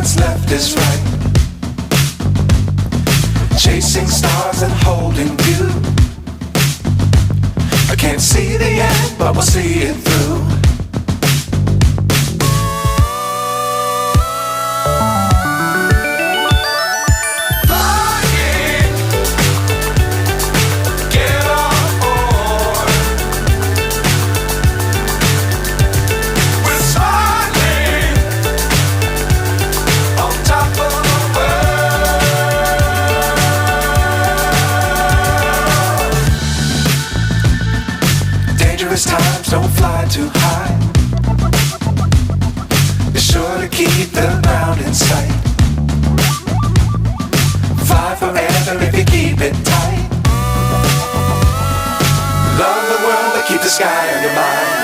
what's left is right. Chasing stars and holding you. I can't see the end, but we'll see it through. Times don't fly too high. Be sure to keep the ground in sight. Fly forever if you keep it tight. Love the world but keep the sky on your mind.